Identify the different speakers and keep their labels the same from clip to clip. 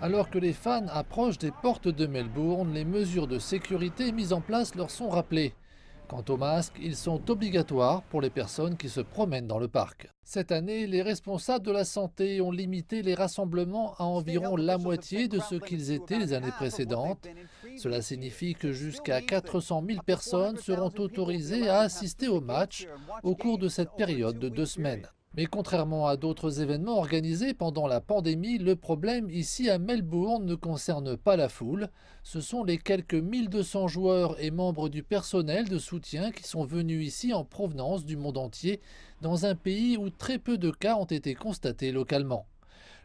Speaker 1: Alors que les fans approchent des portes de Melbourne, les mesures de sécurité mises en place leur sont rappelées. Quant aux masques, ils sont obligatoires pour les personnes qui se promènent dans le parc. Cette année, les responsables de la santé ont limité les rassemblements à environ la moitié de ce qu'ils étaient les années précédentes. Cela signifie que jusqu'à 400 000 personnes seront autorisées à assister au match au cours de cette période de 2 semaines. Mais contrairement à d'autres événements organisés pendant la pandémie, le problème ici à Melbourne ne concerne pas la foule. Ce sont les quelques 1200 joueurs et membres du personnel de soutien qui sont venus ici en provenance du monde entier, dans un pays où très peu de cas ont été constatés localement.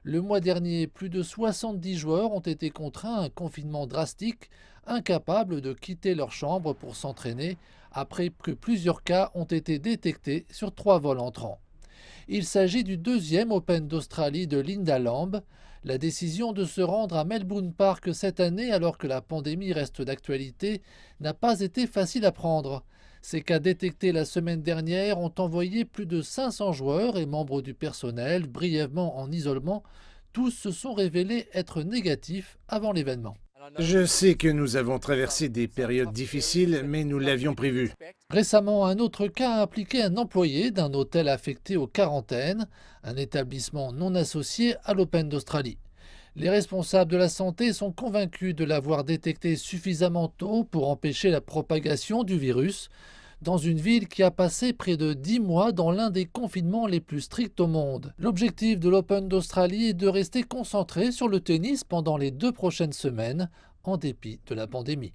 Speaker 1: Le mois dernier, plus de 70 joueurs ont été contraints à un confinement drastique, incapables de quitter leur chambre pour s'entraîner, après que plusieurs cas ont été détectés sur 3 vols entrants. Il s'agit du deuxième Open d'Australie de Linda Lamb. La décision de se rendre à Melbourne Park cette année, alors que la pandémie reste d'actualité, n'a pas été facile à prendre. Ces cas détectés la semaine dernière ont envoyé plus de 500 joueurs et membres du personnel brièvement en isolement. Tous se sont révélés être négatifs avant l'événement.
Speaker 2: Je sais que nous avons traversé des périodes difficiles, mais nous l'avions prévu.
Speaker 1: Récemment, un autre cas a impliqué un employé d'un hôtel affecté aux quarantaines, un établissement non associé à l'Open d'Australie. Les responsables de la santé sont convaincus de l'avoir détecté suffisamment tôt pour empêcher la propagation du virus dans une ville qui a passé près de 10 mois dans l'un des confinements les plus stricts au monde. L'objectif de l'Open d'Australie est de rester concentré sur le tennis pendant les 2 prochaines semaines, en dépit de la pandémie.